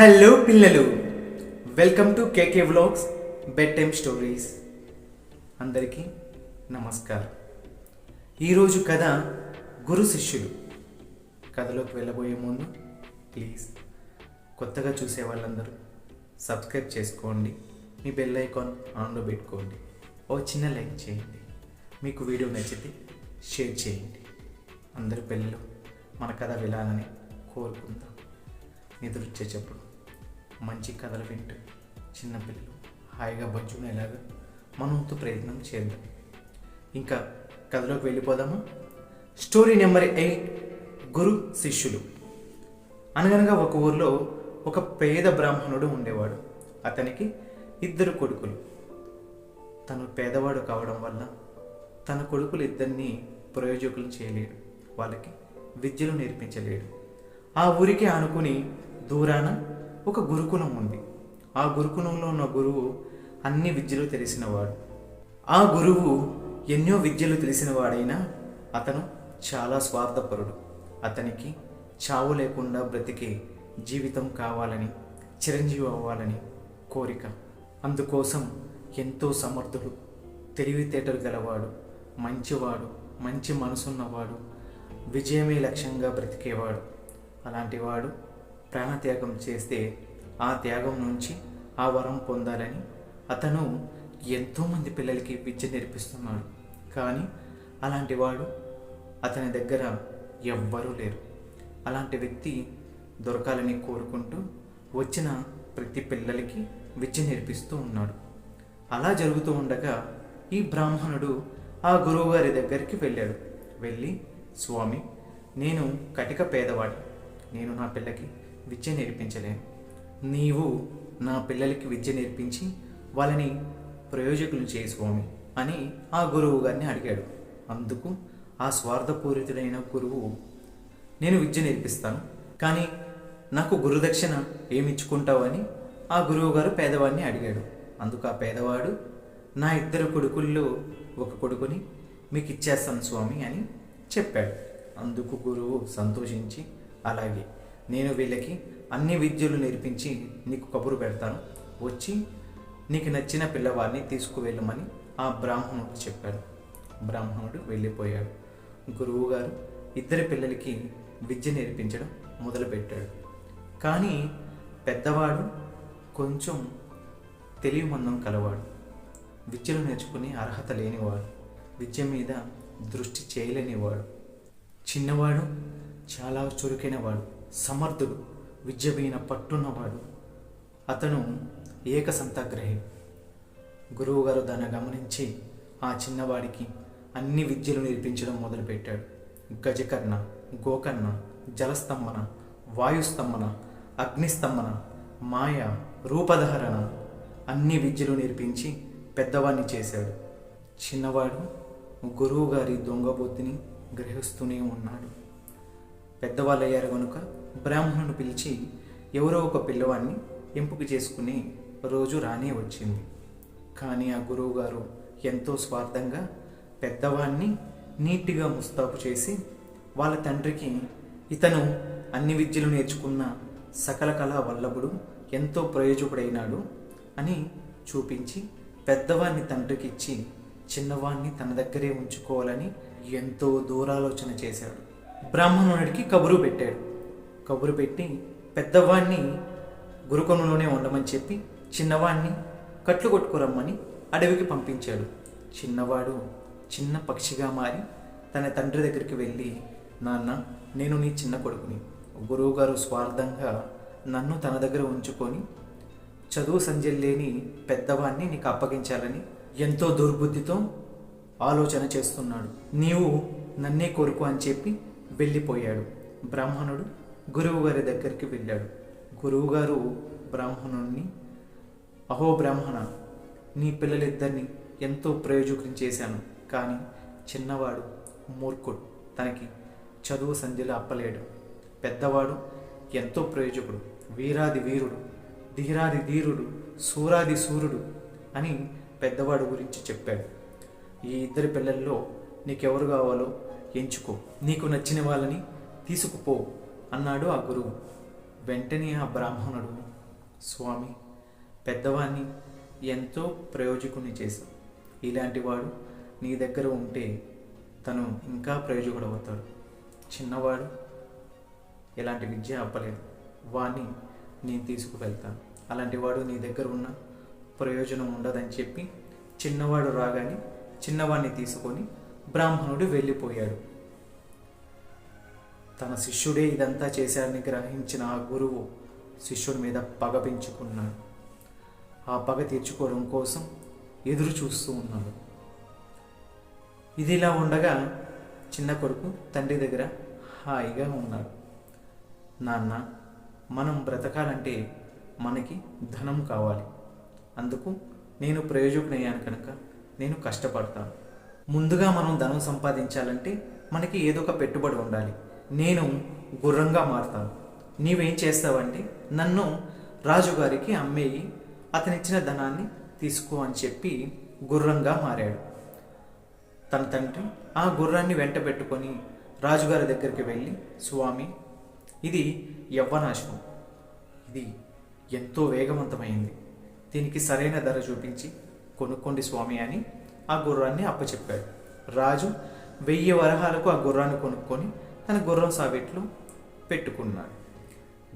Hello పిల్లలు, welcome to KK vlogs bed time stories. అందరికీ నమస్కారం. ఈరోజు కథ గురు శిష్యులు. కథలోకి వెళ్ళబోయే ముందు ప్లీజ్ కొత్తగా చూసే వాళ్ళందరూ సబ్స్క్రైబ్ చేసుకోండి, మీ బెల్ ఐకాన్ ఆన్లో పెట్టుకోండి, ఓ చిన్న లైక్ చేయండి, మీకు వీడియో నచ్చితే షేర్ చేయండి. అందరు పిల్లలు మన కథ వినాలని కోరుకుందాం. నిద్ర వచ్చేటప్పుడు మంచి కథలు వింటూ చిన్నపిల్లలు హాయిగా బజ్జునేలాగా మనంతో ప్రయత్నం చేద్దాం. ఇంకా కథలోకి వెళ్ళిపోదాము. స్టోరీ నెంబర్ 8, గురు శిష్యులు. అనగనగా ఒక ఊరిలో ఒక పేద బ్రాహ్మణుడు ఉండేవాడు. అతనికి 2 కొడుకులు. తను పేదవాడు కావడం వల్ల తన కొడుకులు ఇద్దరిని ప్రయోజకులు చేయలేడు, వాళ్ళకి విద్యలు నేర్పించలేడు. ఆ ఊరికి ఆనుకుని దూరాన ఒక గురుకులం ఉంది. ఆ గురుకులంలో ఉన్న గురువు అన్ని విద్యలు తెలిసినవాడు. ఆ గురువు ఎన్నో విద్యలు తెలిసిన వాడైనా అతను చాలా స్వార్థపరుడు. అతనికి చావు లేకుండా బ్రతికే జీవితం కావాలని, చిరంజీవి అవ్వాలని కోరిక. అందుకోసం ఎంతో సమర్థుడు, తెలివితేటలు గలవాడు, మంచివాడు, మంచి మనసున్నవాడు, విజయమే లక్ష్యంగా బ్రతికేవాడు. అలాంటి వాడు ప్రాణత్యాగం చేస్తే ఆ త్యాగం నుంచి ఆ వరం పొందాలని అతను ఎంతోమంది పిల్లలకి విద్య నేర్పిస్తున్నాడు. కానీ అలాంటి వాడు అతని దగ్గర ఎవ్వరూ లేరు. అలాంటి వ్యక్తి దొరకాలని కోరుకుంటూ వచ్చిన ప్రతి పిల్లలకి విద్య నేర్పిస్తూ ఉన్నాడు. అలా జరుగుతూ ఉండగా ఈ బ్రాహ్మణుడు ఆ గురువు గారి దగ్గరికి వెళ్ళాడు. వెళ్ళి, స్వామి, నేను కటిక పేదవాడి, నేను నా పిల్లకి విద్య నేర్పించలేను. నీవు నా పిల్లలకి విద్య నేర్పించి వాళ్ళని ప్రయోజకులు చేయి స్వామి అని ఆ గురువు గారిని అడిగాడు. అందుకు ఆ స్వార్థపూరితుడైన గురువు, నేను విద్య నేర్పిస్తాను, కానీ నాకు గురుదక్షిణ ఏమిచ్చుకుంటావు అని ఆ గురువు గారు పేదవాడిని అడిగాడు. అందుకు ఆ పేదవాడు, నా 2 కొడుకుల్లో ఒక కొడుకుని మీకు ఇచ్చేస్తాను స్వామి అని చెప్పాడు. అందుకు గురువు సంతోషించి, అలాగే, నేను వీళ్ళకి అన్ని విద్యలు నేర్పించి నీకు కబురు పెడతాను, వచ్చి నీకు నచ్చిన పిల్లవాడిని తీసుకువెళ్ళమని ఆ బ్రాహ్మణుడు చెప్పాడు. బ్రాహ్మణుడు వెళ్ళిపోయాడు. గురువు గారు 2 పిల్లలకి విద్య నేర్పించడం మొదలుపెట్టాడు. కానీ పెద్దవాడు కొంచెం తెలివి మందం కలవాడు, విద్యలు నేర్చుకునే అర్హత లేనివాడు, విద్య మీద దృష్టి చేయలేనివాడు. చిన్నవాడు చాలా చురుకైనవాడు, సమర్థుడు, విద్య మీద పట్టున్నవాడు. అతను ఏకసంతాగ్రహి. గురువుగారు దాన్ని గమనించి ఆ చిన్నవాడికి అన్ని విద్యలు నేర్పించడం మొదలుపెట్టాడు. గజకర్ణ, గోకర్ణ, జలస్తంభన, వాయుస్తంభన, అగ్నిస్తంభన, మాయ, రూపధారణ అన్ని విద్యలు నేర్పించి పెద్దవాడిని చేశాడు. చిన్నవాడు గురువుగారి దొంగబుద్ధిని గ్రహిస్తూనే ఉన్నాడు. పెద్దవాళ్ళు అయ్యారు కనుక బ్రాహ్మణుడు పిలిచి ఎవరో ఒక పిల్లవాడిని ఎంపిక చేసుకుని రోజు రానే వచ్చింది. కానీ ఆ గురువుగారు ఎంతో స్వార్థంగా పెద్దవాడిని నీట్గా ముస్తాబు చేసి వాళ్ళ తండ్రికి ఇతను అన్ని విద్యలు నేర్చుకున్న సకల కళా వల్లభుడు, ఎంతో ప్రయోజకుడైనాడు అని చూపించి పెద్దవాడిని తండ్రికి ఇచ్చి చిన్నవాడిని తన దగ్గరే ఉంచుకోవాలని ఎంతో దూరాలోచన చేశాడు. బ్రాహ్మణుడికి కబురు పెట్టాడు. కబురు పెట్టి పెద్దవాడిని గురుకులంలోనే ఉండమని చెప్పి చిన్నవాడిని కట్లు కొట్టుకురమ్మని అడవికి పంపించాడు. చిన్నవాడు చిన్న పక్షిగా మారి తన తండ్రి దగ్గరికి వెళ్ళి, నాన్న, నేను నీ చిన్న కొడుకుని, గురువుగారు స్వార్థంగా నన్ను తన దగ్గర ఉంచుకొని చదువు సంజయ్ లేని పెద్దవాడిని నీకు అప్పగించాలని ఎంతో దుర్బుద్ధితో ఆలోచన చేస్తున్నాడు, నీవు నన్నే కోరుకు అని చెప్పి వెళ్ళిపోయాడు. బ్రాహ్మణుడు గురువుగారి దగ్గరికి వెళ్ళాడు. గురువుగారు బ్రాహ్మణుడిని, అహో బ్రాహ్మణ, నీ పిల్లలిద్దరిని ఎంతో ప్రయోజకులు చేశాను, కానీ చిన్నవాడు మూర్ఖుడు, తనకి చదువు సంధ్యలు అప్పలేడు. పెద్దవాడు ఎంతో ప్రయోజకుడు, వీరాది వీరుడు, ధీరాది ధీరుడు, సూరాది సూర్యుడు అని పెద్దవాడు గురించి చెప్పాడు. ఈ 2 పిల్లల్లో నీకెవరు కావాలో ఎంచుకో, నీకు నచ్చిన వాళ్ళని తీసుకుపో అన్నాడు ఆ గురువు. వెంటనే ఆ బ్రాహ్మణుడు స్వామి, పెద్దవాడిని ఎంతో ప్రయోజకుని చేశావు. ఇలాంటి వాడు నీ దగ్గర ఉంటే తను ఇంకా ప్రయోజకుడు అవుతాడు. చిన్నవాడు ఎలాంటి విద్య అప్పలేదు, వాడిని నేను తీసుకువెళ్తాను. అలాంటి వాడు నీ దగ్గర ఉన్న ప్రయోజనం ఉండదని చెప్పి చిన్నవాడు రాగానే చిన్నవాడిని తీసుకొని బ్రాహ్మణుడు వెళ్ళిపోయాడు. తన శిష్యుడే ఇదంతా చేశాడని గ్రహించిన ఆ గురువు శిష్యుడి మీద పగ పెంచుకున్నాడు. ఆ పగ తీర్చుకోవడం కోసం ఎదురు చూస్తూ ఉన్నాడు. ఇది ఇలా ఉండగా చిన్న కొడుకు తండ్రి దగ్గర హాయిగా ఉన్నాడు. నాన్న, మనం బ్రతకాలంటే మనకి ధనం కావాలి. అందుకు నేను ప్రయోజకుడయ్యాను కనుక నేను కష్టపడతాను. ముందుగా మనం ధనం సంపాదించాలంటే మనకి ఏదో ఒక పెట్టుబడి ఉండాలి. నేను గుర్రంగా మారుతాను. నీవేం చేస్తావంటే నన్ను రాజుగారికి అమ్మేయి అతనిచ్చిన ధనాన్ని తీసుకో అని చెప్పి గుర్రంగా మారాడు. తన తండ్రి ఆ గుర్రాన్ని వెంట పెట్టుకొని రాజుగారి దగ్గరికి వెళ్ళి, స్వామి, ఇది యవ్వనాశ్వం, ఇది ఎంతో వేగవంతమైంది, దీనికి సరైన ధర చూపించి కొనుక్కోండి స్వామి అని ఆ గుర్రాన్ని అప్పచెప్పాడు. రాజు 1000 వరహాలకు ఆ గుర్రాన్ని కొనుక్కొని తన గుర్రం సావిట్లో పెట్టుకున్నాడు.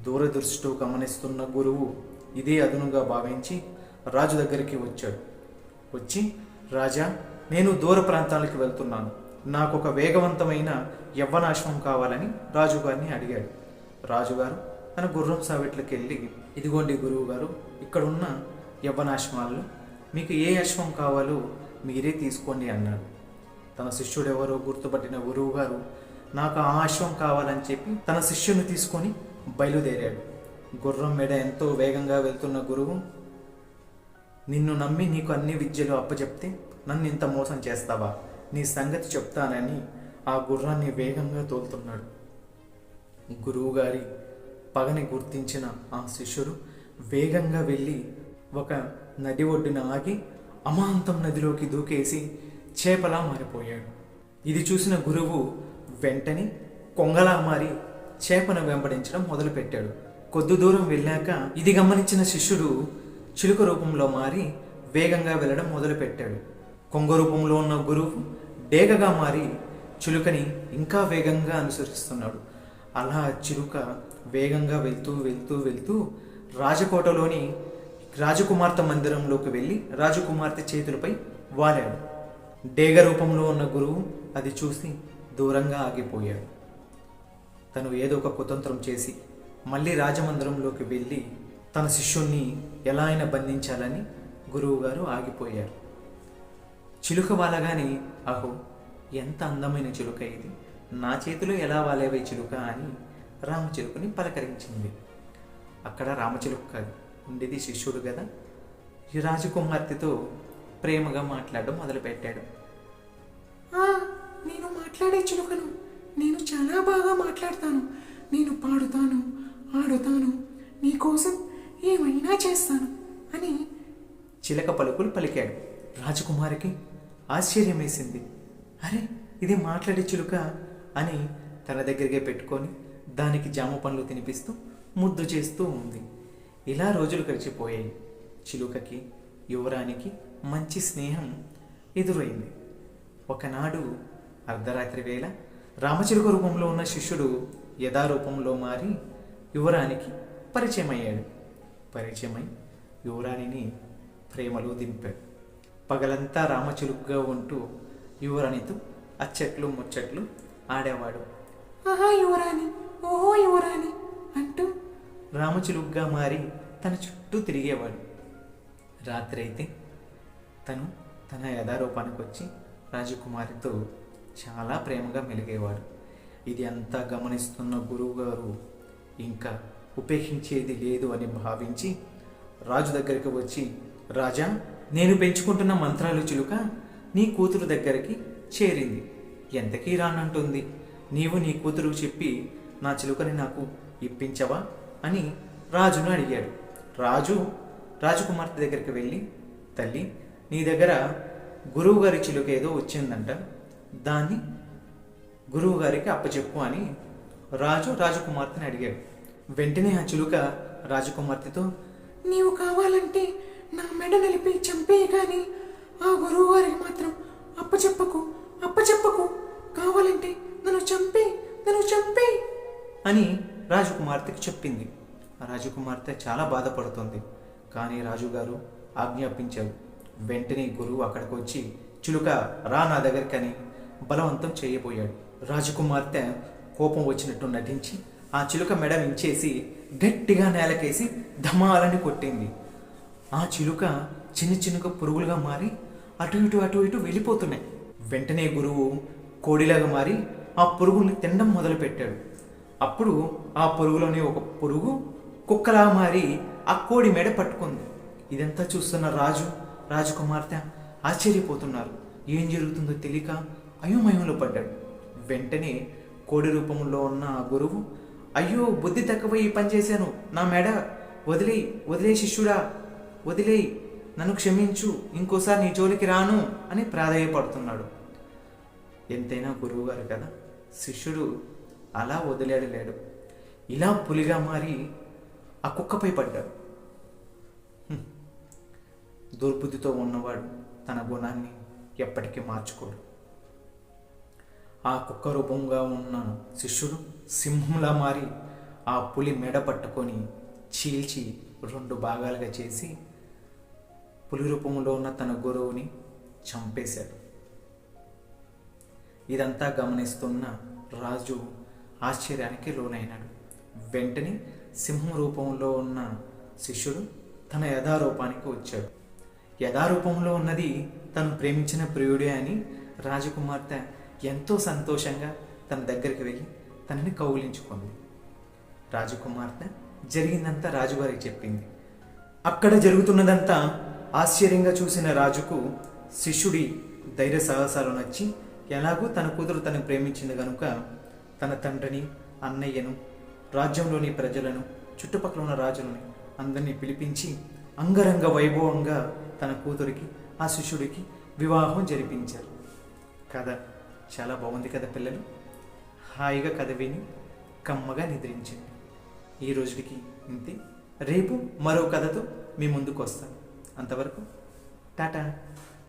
దూరదృష్టితో గమనిస్తున్న గురువు ఇదే అదునుగా భావించి రాజు దగ్గరికి వచ్చాడు. వచ్చి, రాజా, నేను దూర ప్రాంతాలకు వెళ్తున్నాను, నాకు ఒక వేగవంతమైన యవ్వనాశ్వం కావాలని రాజుగారిని అడిగాడు. రాజుగారు తన గుర్రం సావిట్లకి వెళ్ళి, ఇదిగోండి గురువు గారు, ఇక్కడున్న యవ్వనాశ్వాల్లో మీకు ఏ అశ్వం కావాలో మీరే తీసుకోండి అన్నాడు. తన శిష్యుడెవరో గుర్తుపట్టిన గురువు గారు నాకు ఆ అశ్వం కావాలని చెప్పి తన శిష్యుని తీసుకొని బయలుదేరాడు. గుర్రం మీద ఎంతో వేగంగా వెళ్తున్న గురువు, నిన్ను నమ్మి నీకు అన్ని విద్యలు అప్పచెప్తే నన్ను ఇంత మోసం చేస్తావా, నీ సంగతి చెప్తానని ఆ గుర్రాన్ని వేగంగా తోలుతున్నాడు. గురువుగారి పగని గుర్తించిన ఆ శిష్యుడు వేగంగా వెళ్ళి ఒక నది ఒడ్డున ఆగి అమాంతం నదిలోకి దూకేసి చేపలా మారిపోయాడు. ఇది చూసిన గురువు వెంటనే కొంగలా మారి చేపను వెంబడించడం మొదలుపెట్టాడు. కొద్ది దూరం వెళ్ళాక ఇది గమనించిన శిష్యుడు చిలుక రూపంలో మారి వేగంగా వెళ్ళడం మొదలుపెట్టాడు. కొంగ రూపంలో ఉన్న గురువు డేగగా మారి చిలుకని ఇంకా వేగంగా అనుసరిస్తున్నాడు. అలా చిలుక వేగంగా వెళ్తూ వెళ్తూ వెళ్తూ రాజకోటలోని రాజకుమార్తె మందిరంలోకి వెళ్ళి రాజకుమార్తె చేతులపై వాలాడు. డేగ రూపంలో ఉన్న గురువు అది చూసి దూరంగా ఆగిపోయాడు. తను ఏదో ఒక కుతంత్రం చేసి మళ్ళీ రాజమందిరంలోకి వెళ్ళి తన శిష్యుణ్ణి ఎలా అయినా బంధించాలని గురువుగారు ఆగిపోయారు. చిలుక వాలగాని, అహో, ఎంత అందమైన చిలుక ఇది, నా చేతిలో ఎలా వాలేవే చిలుక అని రామచిలుకని పలకరించింది. అక్కడ రామచిలుక కాదు, ఉండేది శిష్యుడు కదా. ఈ రాజకుమార్తెతో ప్రేమగా మాట్లాడడం మొదలుపెట్టాడు. నేను మాట్లాడే చిలుకను, నేను చాలా బాగా మాట్లాడతాను, నేను పాడుతాను, ఆడుతాను, నీకోసం ఏమైనా చేస్తాను అని చిలక పలుకులు పలికాడు. రాజకుమారికి ఆశ్చర్యం వేసింది. అరే, ఇది మాట్లాడే చిలుక అని తన దగ్గరికి పెట్టుకొని దానికి జామ పండ్లు తినిపిస్తూ ముద్దు చేస్తూ ఉంది. ఇలా రోజులు గడిచిపోయాయి. చిలుకకి యువరానికి మంచి స్నేహం ఎదురైంది. ఒకనాడు అర్ధరాత్రి వేళ రామచిలుక రూపంలో ఉన్న శిష్యుడు యథారూపంలో మారి యువరానికి పరిచయం అయ్యాడు. పరిచయమై యువరాణిని ప్రేమలో దింపాడు. పగలంతా రామచిలుకగా ఉంటూ యువరాణితో అచ్చట్లు ముచ్చట్లు ఆడేవాడు. ఆహా యువరాణి, ఓహో యువరాణి అంటూ రామచిలుకగా మారి తన చుట్టూ తిరిగేవాడు. రాత్రి అయితే తను తన యథారూపానికి వచ్చి రాజకుమారితో చాలా ప్రేమగా మెలిగేవాడు. ఇది అంతా గమనిస్తున్న గురువుగారు ఇంకా ఉపేక్షించేది లేదు అని భావించి రాజు దగ్గరికి వచ్చి, రాజా, నేను పెంచుకుంటున్న మంత్రాలు చిలుక నీ కూతురు దగ్గరికి చేరింది, ఎంతకీ రానంటుంది. నీవు నీ కూతురు చెప్పి నా చిలుకని నాకు ఇప్పించవా అని రాజును అడిగాడు. రాజకుమార్తె దగ్గరికి వెళ్ళి, తల్లి, నీ దగ్గర గురువుగారి చిలుక ఏదో వచ్చిందంట, దాన్ని గురువుగారికి అప్పచెప్పు అని రాజకుమార్తెని అడిగాడు. వెంటనే ఆ చిలుక రాజకుమార్తెతో, నీవు కావాలంటే నా మెడ నలిపి చంపే కానీ ఆ గురువు గారికి మాత్రం అప్పచెప్పకు. కావాలంటే నన్ను చంపే అని రాజకుమార్తెకి చెప్పింది. రాజకుమార్తె చాలా బాధపడుతుంది. కానీ రాజుగారు ఆజ్ఞాపించారు. వెంటనే గురువు అక్కడికి వచ్చి చిలుక రా నా దగ్గరికి అని బలవంతం చేయబోయాడు. రాజకుమార్తె కోపం వచ్చినట్టు నటించి ఆ చిలుక మెడ వించేసి గట్టిగా నేలకేసి ధమాలని కొట్టింది. ఆ చిలుక చిన్న చిన్నగా పురుగులుగా మారి అటు ఇటు వెళ్ళిపోతున్నాయి. వెంటనే గురువు కోడిలాగా మారి ఆ పురుగుల్ని తినడం మొదలుపెట్టాడు. అప్పుడు ఆ పురుగులోని ఒక పురుగు కుక్కలా మారి ఆ కోడి మెడ పట్టుకుంది. ఇదంతా చూస్తున్న రాజకుమార్తె ఆశ్చర్యపోతున్నారు. ఏం జరుగుతుందో తెలియక అయోమయంలో పడ్డాడు. వెంటనే కోడి రూపంలో ఉన్న ఆ గురువు, అయ్యో బుద్ధి తక్కువ ఈ పని చేశాను, నా మెడ వదిలే శిష్యుడా, వదిలేయి, నన్ను క్షమించు, ఇంకోసారి నీ జోలికి రాను అని ప్రాధేయపడుతున్నాడు. ఎంతైనా గురువు గారు కదా, శిష్యుడు అలా వదిలేడలేడు. ఇలా పులిగా మారి ఆ కుక్కపై పడ్డాడు. దుర్బుద్ధితో ఉన్నవాడు తన గుణాన్ని ఎప్పటికీ మార్చుకోడు. ఆ కుక్క రూపంగా ఉన్న శిష్యుడు సింహంలా మారి ఆ పులి మెడ పట్టుకొని చీల్చి 2 భాగాలుగా చేసి పులి రూపంలో ఉన్న తన గురువుని చంపేశాడు. ఇదంతా గమనిస్తున్న రాజు ఆశ్చర్యానికి లోనైనాడు. వెంటనే సింహం రూపంలో ఉన్న శిష్యుడు తన యథారూపానికి వచ్చాడు. యథారూపంలో ఉన్నది తను ప్రేమించిన ప్రియుడే అని రాజకుమార్తె ఎంతో సంతోషంగా తన దగ్గరికి వెళ్ళి తనని కౌగిలించుకుంది. రాజకుమార్తె జరిగిందంతా రాజుగారికి చెప్పింది. అక్కడ జరుగుతున్నదంతా ఆశ్చర్యంగా చూసిన రాజుకు శిష్యుడి ధైర్య సాహసాలు నచ్చి, ఎలాగూ తన కూతురు తనను ప్రేమించింది కనుక తన తండ్రిని, అన్నయ్యను, రాజ్యంలోని ప్రజలను, చుట్టుపక్కల ఉన్న రాజులని అందరినీ పిలిపించి అంగరంగ వైభవంగా తన కూతురికి ఆ శిష్యుడికి వివాహం జరిపించారు. కథ చాలా బాగుంది కదా పిల్లలు. హాయిగా కథ విని కమ్మగా నిద్రించండి. ఈ రోజుకి ఇంతే. రేపు మరో కథతో మీ ముందుకు వస్తాను. అంతవరకు టాటా.